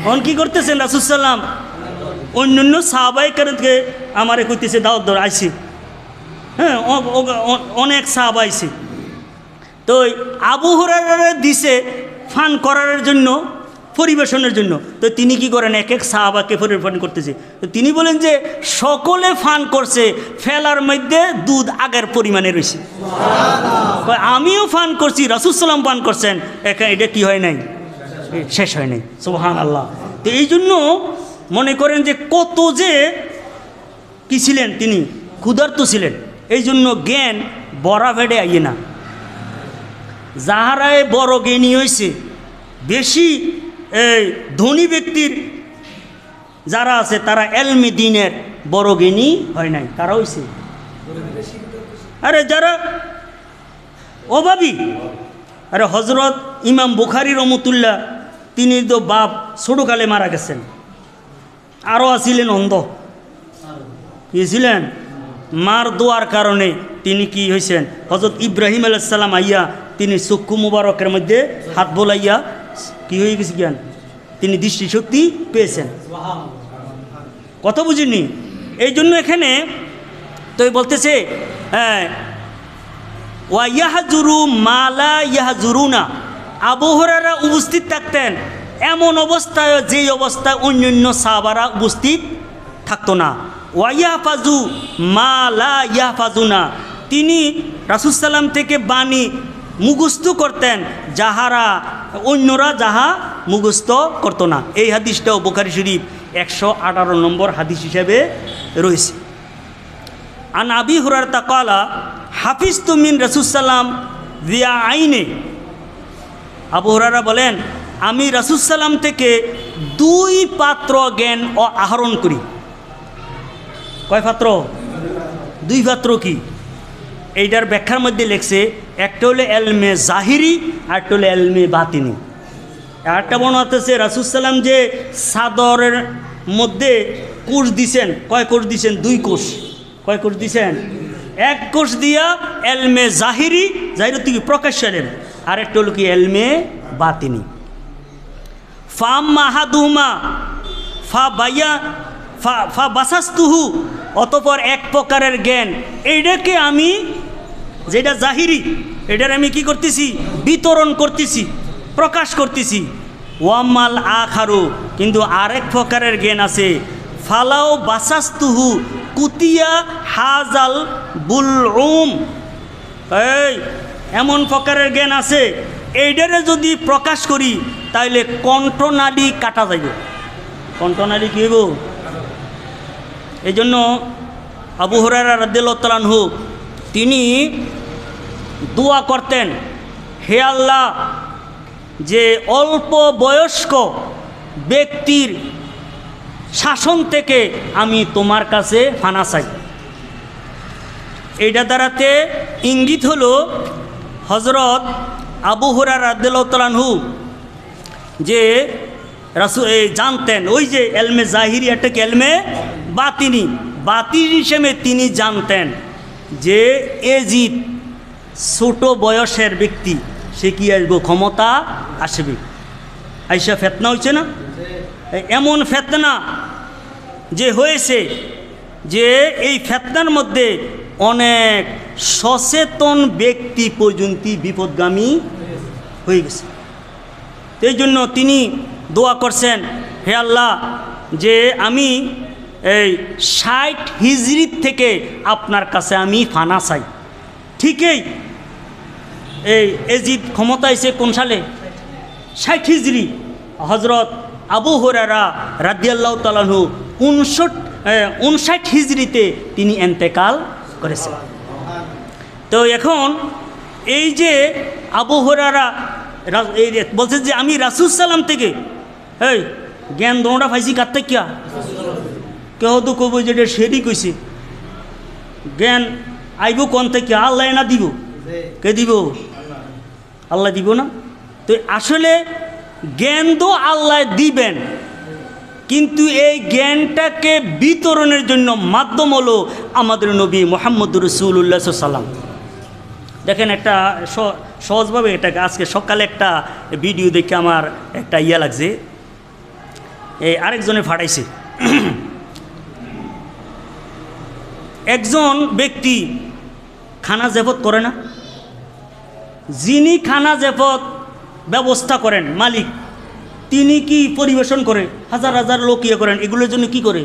এখন কি করতেছেন রাসূল সাল্লাম? অন্যান্য সাহাবায়ে কেরামকে আমারে কইতেছে দাওয়াত ধরে আইছি, হ্যাঁ, অনেক সাহাবা আইছে। তো আবু হুরায়রা দিছে ফান করার জন্য, পরিবেশনের জন্য। তো তিনি কি করেন? এক এক সাহাবাকে পরিবেশন করতেছে। তো তিনি বলেন যে সকলে ফান করছে, ফেলার মধ্যে দুধ আগের পরিমাণে রয়েছে। আমিও ফান করছি, রাসূল সাল্লাম পান করছেন, এটা কি হয় নাই? শেষ হয় নাই। সুবহানাল্লাহ। তো এই জন্য মনে করেন যে কত যে কি ছিলেন, তিনি ক্ষুধার্ত ছিলেন। এই জন্য জ্ঞান বড়া ভেড়ে আইয়ে না। যাহারায় বড় জ্ঞানী হয়েছে, বেশি এই ধনী ব্যক্তির যারা আছে তারা এলমে দ্বীনের বড় জ্ঞানী হয় নাই, তারা হয়েছে আরে যারা অভাবী। আরে হজরত ইমাম বুখারী রহমতুল্লাহ, তিনি তো বাপ ছোটকালে মারা গেছেন, আরও আছিলেন অন্ধ। কি ছিলেন? মার দোয়ার কারণে তিনি কি হয়েছেন? হজরত ইব্রাহিম আলাইহিস সালাম আইয়া তিনি চক্ষু মুবারকের মধ্যে হাত বোলাইয়া কি হয়ে গেছে জ্ঞান, তিনি দৃষ্টিশক্তি পেয়েছেন। কথা বুঝিনি? এই জন্য এখানে তো বলতেছে হ্যাঁ, ওয়া ইয়াহজুরু মালা ইয়াহজুরুনা, আবু হুরায়রা উপস্থিত থাকতেন এমন অবস্থায় যেই অবস্থায় অন্যান্য সাহাবারা উপস্থিত থাকতো না। ওয়া ইয়াহফাজু মালা ইয়াহফাজুনা, তিনি রাসূল সাল্লাম থেকে বাণী মুখস্থ করতেন যাহারা অন্যরা যাহা মুখস্থ করতো না। এই হাদিসটাও বুখারী শরীফ 118 নম্বর হাদিস হিসেবে রয়েছে। আন আবি হুরায়রা ক্বালা হাফিজতু মিন রাসূল সাল্লাম বিয়া আইনে, আবু হুরায়রা বলেন আমি রাসূল সাল্লাম থেকে 2 পাত্র জ্ঞান আহরণ করি। কয় পাত্র? 2 পাত্র। কি? এইটার ব্যাখ্যার মধ্যে লেখছে একটা হলো এলমে জাহিরি, আর একটা হলো এলমে বাতিনি। আরেকটা বর্ণনাতে রাসূল সাল্লাম যে সাদরের মধ্যে কোষ দিছেন, কয় কোষ দিছেন? 2 কোষ। কয় কোষ দিছেন? 1 কোষ দিয়া এলমে জাহিরি, জাহিরি থেকে প্রকাশ্য এলেম, আর একটা হলো কি এলমে বাতিনি। ফাম মাহাদুমা ফা বাইয়া ফা বাসাস্তুহু, অতপর এক প্রকারের জ্ঞান এইটাকে আমি, যেটা জাহিরি, এটার আমি কি করতেছি? বিতরণ করতেছি, প্রকাশ করতেছি। ওয়াম্মাল আখারু, কিন্তু আরেক প্রকারের জ্ঞান আছে, ফালাও বাসাস্তুহু কুতিয়া হাজাল বুলউম, এই এমন প্রকারের জ্ঞান আছে, এইটারে যদি প্রকাশ করি তাইলে কণ্ঠনালী কাটা যাইব। কণ্ঠনালী কি হইব? এই জন্য আবু হুরায়রা রাদিয়াল্লাহু তাআলা আনহু তিনি দোয়া করতেন, হে আল্লাহ, যে অল্প বয়স্ক ব্যক্তির শাসন থেকে আমি তোমার কাছে ফানা চাই। এইটা দ্বারাতে ইঙ্গিত হলো হজরত আবু হুরায়রা রাদিয়াল্লাহু তাআলা আনহু যে রাসূল জানতেন ওই যে এলমে জাহিরি একটা এলমে বাতিনি, বাতিন হিসেবে তিনি জানতেন যে এজিদ ছোট বয়সের ব্যক্তি, সে কি আসবো? ক্ষমতা আসবে। আইসা ফেতনা হয়েছে না? এমন ফেতনা যে হয়েছে যে এই ফেতনার মধ্যে অনেক সচেতন ব্যক্তি পর্যন্ত বিপদগামী হয়ে গেছে। এই জন্য তিনি দোয়া করছেন, হে আল্লাহ, যে আমি এই 60 হিজরির থেকে আপনার কাছে আমি ফানা চাই। ঠিকই এই এজিদ ক্ষমতা এসে কোন সালে? 60 হিজরি। হজরত আবু হুরায়রা রাদিয়াল্লাহু তাআলা আনহু 59 হিজরিতে তিনি ইন্তেকাল করেছেন। তো এখন এই যে আবু হুরায়রা বলছে যে আমি রাসূল সাল্লাম থেকে এই জ্ঞান দোনোটা পাইছি কার থেকে? কেউ তো কব যেটা সেটি কইছে, জ্ঞান আইব কোন থেকে? আল্লাহ না দিব? কে দিব? আল্লাহ দিব না? তো আসলে জ্ঞান তো আল্লাহ দিবেন, কিন্তু এই জ্ঞানটাকে বিতরণের জন্য মাধ্যম হলো আমাদের নবী মুহাম্মদ রাসূলুল্লাহ সাল্লাল্লাহু আলাইহি ওয়াসাল্লাম। দেখেন একটা সহজভাবে এটাকে আজকে সকালে একটা ভিডিও দেখে আমার একটা ইয়া লাগছে, এই আরেকজনে ফাটাইছে। একজন ব্যক্তি খানা জেফত করে না, যিনি খানা জেফত ব্যবস্থা করেন মালিক, তিনি কি পরিবেশন করে, হাজার হাজার লোক ইয়ে করেন, এগুলোর জন্য কি করে?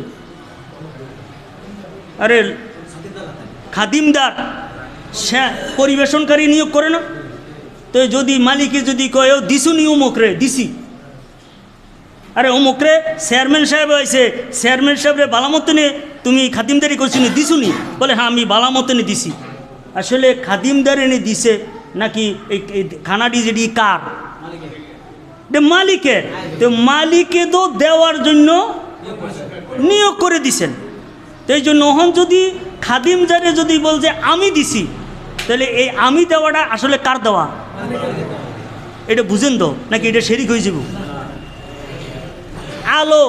আরে খাদিমদার সে পরিবেশনকারী নিয়োগ করে না? তো যদি মালিকে যদি কয় দিছুনি অমুকরে দিছি, আরে অমুকরে চেয়ারম্যান সাহেব হয়েছে, চেয়ারম্যান সাহেবরে বালামতে নিয়ে তুমি খাদিমদারি করছি নি দিছুনি, বলে হ্যাঁ আমি বালামতে নিয়ে দিছি। আসলে খাদিমদার এনে দিছে নাকি এই খানাটি যেটি কার? মালিকের। তো মালিকে তো দেওয়ার জন্য নিয়োগ করে দিছেন। তো এই জন্য ওহন যদি খাদিমদারে যদি বল যে আমি দিছি, তাহলে এই আমি দেওয়াটা আসলে কার দেওয়া? এটা বুঝেন তো নাকি এটা শরিক হয়ে যাব? আলো,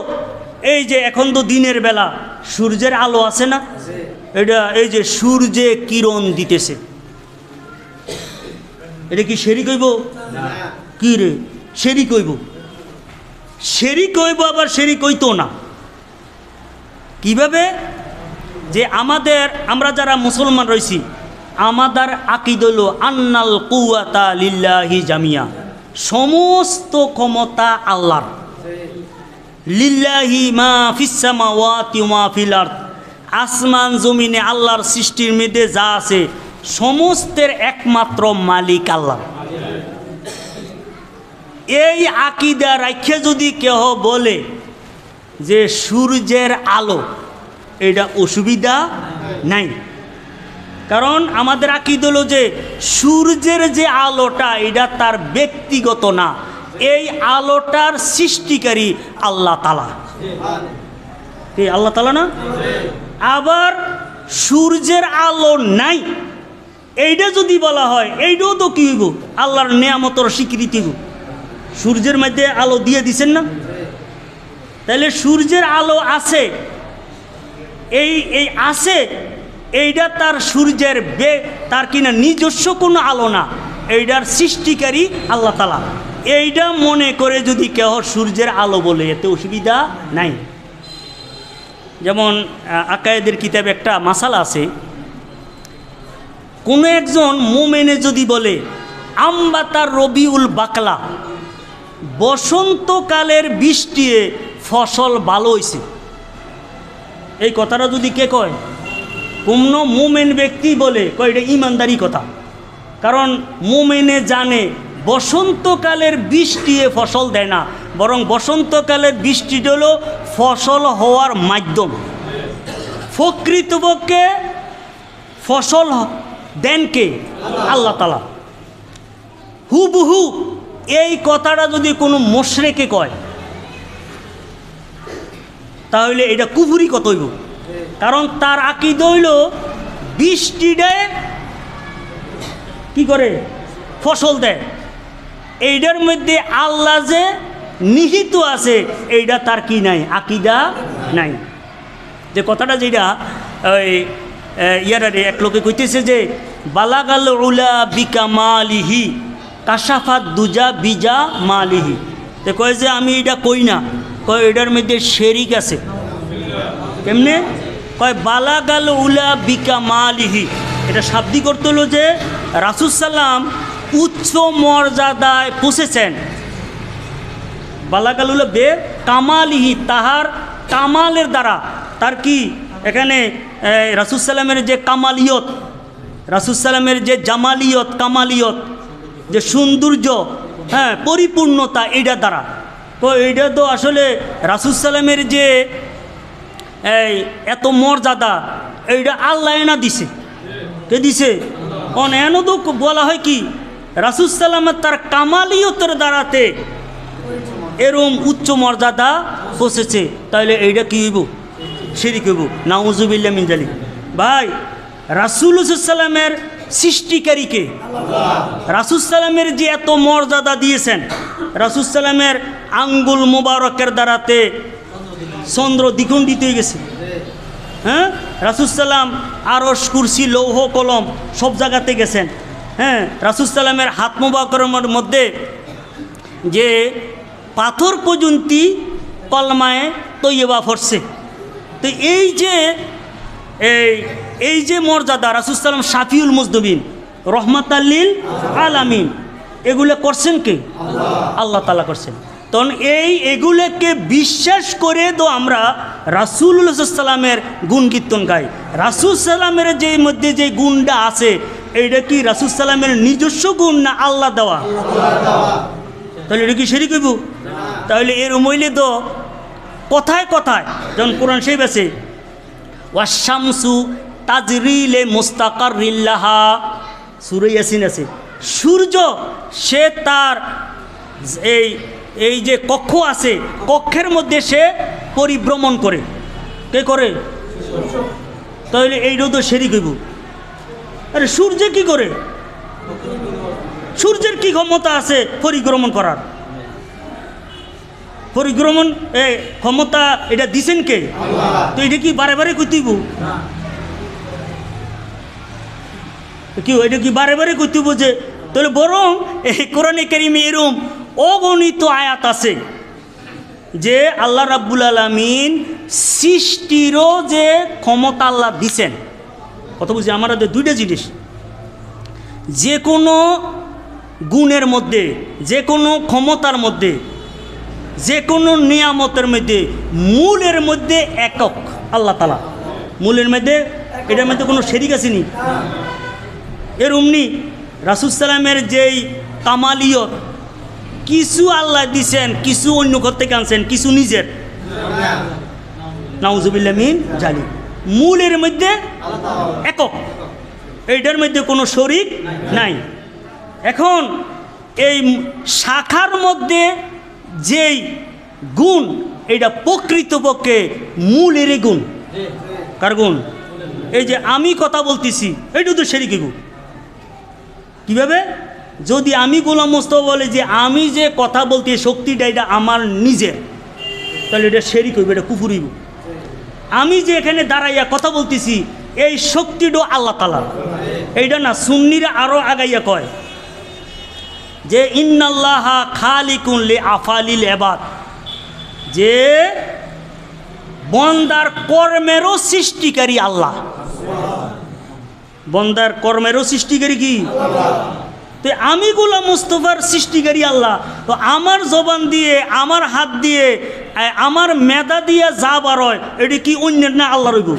এই যে এখন তো দিনের বেলা সূর্যের আলো আছে না, এটা এই যে সূর্যে কিরণ দিতেছে, এটা কি শরিক হইব? কি রে শরিক হইব? শরিক হইব, আবার শরিক হইতো না। কিভাবে? যে আমরা যারা মুসলমান রয়েছি, আমাদের আকীদা হলো আন্নাল কুওয়াতা লিল্লাহি জামিয়া, সমস্ত ক্ষমতা আল্লাহর। লিল্লাহি মা ফিস সামাওয়াতি ওয়া মা ফিল আরদ, আসমান জমিনে আল্লাহর সৃষ্টির মধ্যে যা আছে সমস্তের একমাত্র মালিক আল্লাহ। এই আকীদা রাখে যদি কেহ বলে যে সূর্যের আলো, এটা অসুবিধা নাই। কারণ আমাদের আকীদা হলো যে সূর্যের যে আলোটা এটা তার ব্যক্তিগত না, এই আলোটার সৃষ্টিকারী আল্লাহ তাআলা। এই আল্লাহ তাআলা না? আবার সূর্যের আলো নাই এইটা যদি বলা হয়, এইটাও তো কি হইব? আল্লাহর নেয়ামতের স্বীকৃতি। সূর্যের মধ্যে আলো দিয়ে দিছেন না, তাহলে সূর্যের আলো আছে, এই আছে, এইটা তার সূর্যের তার কিনা নিজস্ব কোনো আলো না, এইটার সৃষ্টিকারী আল্লাহ তাআলা। এইটা মনে করে যদি কেউ সূর্যের আলো বলে, এতে অসুবিধা নাই। যেমন আকায়েদের কিতাবে একটা মাসালা আছে, কোনো একজন মুমিনে যদি বলে আম্বাতার রবিউল বাকলা, বসন্তকালের বৃষ্টিতে ফসল ভালো হয়েছে, এই কথাটা যদি কে কয়, কোনো মুমিন ব্যক্তি বলে, কয় এটা ইমানদারি কথা। কারণ মুমিনে জানে বসন্তকালের বৃষ্টিতে ফসল দেয় না, বরং বসন্তকালের বৃষ্টিটা হলো ফসল হওয়ার মাধ্যম। প্রকৃতপক্ষে ফসল দেন কে? আল্লাহ তাআলা। হুবহু এই কথাটা যদি কোনো মুশরিকে কয়, তাহলে এটা কুফরি কত হইব। কারণ তার আকীদা হইল বৃষ্টিটা কি করে? ফসল দেয়। এইটার মধ্যে আল্লাহ যে নিহিত আছে, এইটা তার কি নাই? আকীদা নাই। যে কথাটা যেটা ওই ইয়ারে এক লোকে কইতেছে যে বালাগাল উলা বিকামালিহি কাশাফাত দুজা বিজা মালিহি, তো কয় যে আমি এটা কই না, কয় এটার মধ্যে শরিক আছে। কেমনে? কয় বালাগাল উলা বিকামালিহি, এটা শাব্দিক অর্থ হলো যে রাসূল সাল্লাম উচ্চ মর্যাদায় পৌঁছেছেন। বালাগাল উলা বে কামালিহি, তাহার কামালের দ্বারা। তার কি এখানে রাসূল সাল্লামের যে কামালিয়ত, রাসূল সাল্লামের যে জামালিয়ত, কামালিয়ত, যে সৌন্দর্য, হ্যাঁ পরিপূর্ণতা, এইটার দ্বারা। তো এইটা তো আসলে রাসূল সাল্লামের যে এত মর্যাদা, এইটা আল্লাহ না দিছে। কে দিছে? এন তো বলা হয় কি রাসূল সাল্লামের তার কামালিয়তের দ্বারাতে এরম উচ্চ মর্যাদা পৌঁছেছে, তাহলে এইটা কি হইব? শিরিক হইব। নাউজুবিল্লাহ মিন জালিক। ভাই রাসূল সাল্লামের সৃষ্টিকারীকে, রাসূল সাল্লামের যে এত মর্যাদা দিয়েছেন, রাসূল সাল্লামের আঙ্গুল মুবারকের দ্বারাতে চন্দ্র দ্বিখণ্ডিত হয়ে গেছে। হ্যাঁ, রাসূল সাল্লাম আরশ, কুরসি, লৌহ কলম সব জায়গাতে গেছেন। হ্যাঁ, রাসূল সাল্লামের হাত মোবারকের মধ্যে যে পাথর পর্যন্ত কলমায়ে তৈয়বা পড়ছে। তো এই যে মর্যাদা, রাসূল সাল্লাম শাফিউল মুজনিবিন, রহমাতাল লিল আলামিন, এগুলো করছেন কে? আল্লাহ তাআলা করছেন। তখন এগুলোকে বিশ্বাস করে তো আমরা রাসূলুল্লাহ সাল্লাল্লাহু আলাইহি ওয়াসাল্লামের গুণ কীর্তন গাই। রাসূল সাল্লামের যে মধ্যে যে গুণটা আছে, এইটা কি রাসূল সাল্লামের নিজস্ব গুণ না আল্লাহ দেওয়া? তাহলে এটা কি শিরক হইব? তাহলে এর মইলে তো কথায় কথায় যখন কোরআন সেই বেছে ওয়াশামসু তাজরি লি মুস্তাকাররিল লাহা, সূরা ইয়াসিন আছে, সূর্য সে তার এই যে কক্ষ আছে, কক্ষের মধ্যে সে পরিভ্রমণ করে। কে করে? তাহলে এইটাও তো শিরক হইব। আরে সূর্য কি করে? সূর্যের কি ক্ষমতা আছে পরিভ্রমণ করার? পরিভ্রমণ ক্ষমতা এটা দিছেন কে? তো এটা কি বারে বারে কইতেইব? কি এটা কি বারে বারে কইতেইব? যে তাহলে বরং এই কোরআনে কারিমে এরকম অগণিত আয়াত আছে যে আল্লাহ রাব্বুল আলামিন সৃষ্টিরও যে ক্ষমতা আল্লাহ দিছেন। কথা বুঝি? আমার দুইটা জিনিস, যে কোনো গুণের মধ্যে, যে কোনো ক্ষমতার মধ্যে, যে কোনো নিয়ামতের মধ্যে মূলের মধ্যে একক আল্লাহ তাআলা। মূলের মধ্যে এটার মধ্যে কোনো শরীক আসেনি। এর অমনি রাসূল সাল্লামের যেই কামালিয়ত, কিছু আল্লাহ দিছেন, কিছু অন্য ঘর থেকে আনছেন, কিছু নিজের। নাউজুবিল্লাহ মিন জালিক। মূলের মধ্যে একক, এইটার মধ্যে কোনো শরীক নাই। এখন এই শাখার মধ্যে যেই গুণ, এইটা প্রকৃতপক্ষে মূলের গুণ। কার গুণ? এই যে আমি কথা বলতেছি, এইটা তো শিরক গুণ। কীভাবে? যদি আমি গোলাম মোস্তফা বলে যে আমি যে কথা বলতে শক্তিটা এটা আমার নিজের, তাহলে এটা শিরক হইব, এটা কুফর হইব। আমি যে এখানে দাঁড়াইয়া কথা বলতেছি, এই শক্তিটা আল্লাহ তাআলা, এইটা না। সুন্নিরা আরও আগাইয়া কয় যে ইন্নাল্লাহা খালিকুন লি আফালিল ইবাদ, যে বন্দার কর্মেরও সৃষ্টিকারী আল্লাহ। বন্দার কর্মেরও সৃষ্টিকারী কি? তো আমি গোলাম মুস্তফার সৃষ্টিকারী আল্লাহ। তো আমার জবান দিয়ে, আমার হাত দিয়ে, আমার মেধা দিয়ে যা বার হয়, এটি কি অন্যের না আল্লাহ রইব?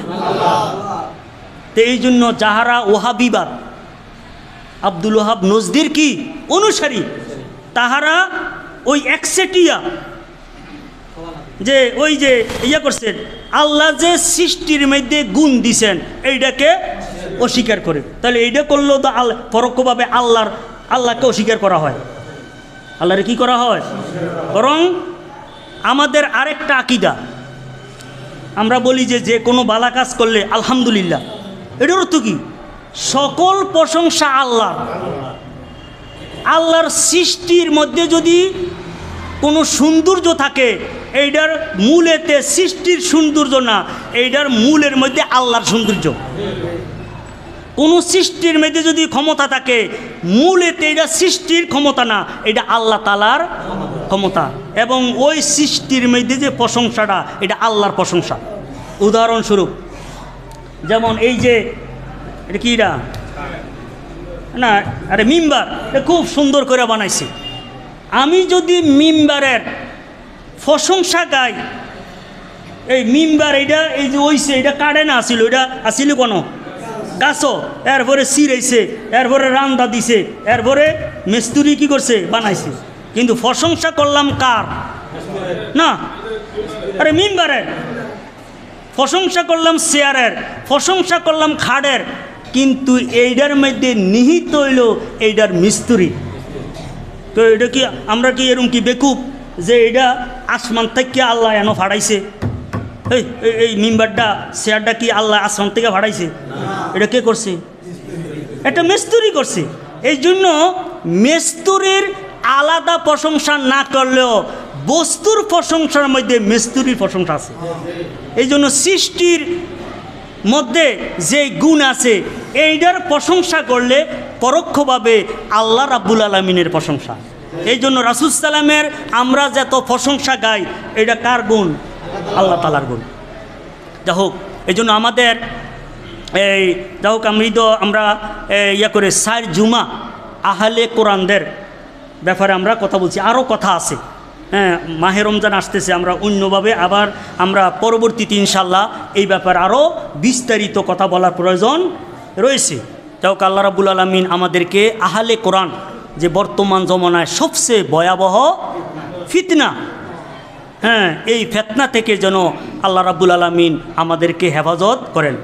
তো এই জন্য যাহারা ওহাবিবাদ, আব্দুল ওহাব নজদির কি অনুসারী, তাহারা ওই একসেটিয়া যে ওই যে ইয়া করছেন, আল্লাহ যে সৃষ্টির মধ্যে গুণ দিছেন এইটাকে অস্বীকার করে। তাহলে এইটা করলেও তো পরোক্ষভাবে আল্লাহকে অস্বীকার করা হয়। আল্লাহরে কি করা হয়? বরং আমাদের আরেকটা আকীদা, আমরা বলি যে কোনো ভালো কাজ করলে আলহামদুলিল্লাহ। এটার অর্থ কি? সকল প্রশংসা আল্লাহ। আল্লাহর সৃষ্টির মধ্যে যদি কোনো সৌন্দর্য থাকে, এইটার মূলেতে সৃষ্টির সৌন্দর্য না, এইটার মূলের মধ্যে আল্লাহর সৌন্দর্য। কোনো সৃষ্টির মধ্যে যদি ক্ষমতা থাকে, মূলেতে এটা সৃষ্টির ক্ষমতা না, এটা আল্লাহ তাআলার ক্ষমতা। এবং ওই সৃষ্টির মধ্যে যে প্রশংসাটা, এটা আল্লাহর প্রশংসা। উদাহরণস্বরূপ যেমন এই যে এটা কি না, আরে মিম্বার, এটা খুব সুন্দর করে বানাইছে। আমি যদি মিম্বারের প্রশংসা গাই, এই মিম্বার এইটা এই যে ওইছে, এটা কাটে না আসিল, এটা আসিল কোনো গাছও, এরপরে সিরাইছে, এরপরে রান্দা দিছে, এরপরে মিস্ত্রি কি করছে? বানাইছে। কিন্তু প্রশংসা করলাম কার? না, আরে মিম্বারের। প্রশংসা করলাম চেয়ারের, প্রশংসা করলাম খাড়ের, কিন্তু এইটার মধ্যে নিহিত হইল এইটার মিস্ত্রি। তো এটা কি আমরা কি এরকম কি বেকুব যে এটা আসমান থেকে আল্লাহ এনে ফাড়াইছে? এই মিম্বারটা, চেয়ারটা কি আল্লাহ আসমান থেকে ফাড়াইছে? এটা কে করছে? এটা মিস্ত্রি করছে। এই জন্য মিস্ত্রির আলাদা প্রশংসা না করলেও বস্তুর প্রশংসার মধ্যে মিস্ত্রির প্রশংসা আছে। এই জন্য সৃষ্টির মধ্যে যে গুণ আছে, এইটার প্রশংসা করলে পরোক্ষভাবে আল্লাহ রাব্বুল আলামিনের প্রশংসা। এই জন্য রাসূল সাল্লামের আমরা যত প্রশংসা গাই, এটা কার গুণ? আল্লাহ তাআলার গুণ। যা হোক, এই জন্য আমাদের এই যা হোক আমরা ইয়া করে সার জুমা আহলে কোরআনদের ব্যাপারে আমরা কথা বলছি, আরও কথা আছে। হ্যাঁ, মাহে রমজান আসতেছে, আমরা অন্যভাবে আবার আমরা পরবর্তীতে ইনশাল্লাহ এই ব্যাপারে আরও বিস্তারিত কথা বলার প্রয়োজন রয়েছে। যাই হোক, আল্লাহ রাব্বুল আলামিন আমাদেরকে আহলে কোরআন, যে বর্তমান জমানায় সবচেয়ে ভয়াবহ ফিতনা, হ্যাঁ, এই ফিতনা থেকে যেন আল্লাহ রাব্বুল আলামিন আমাদেরকে হেফাজত করেন।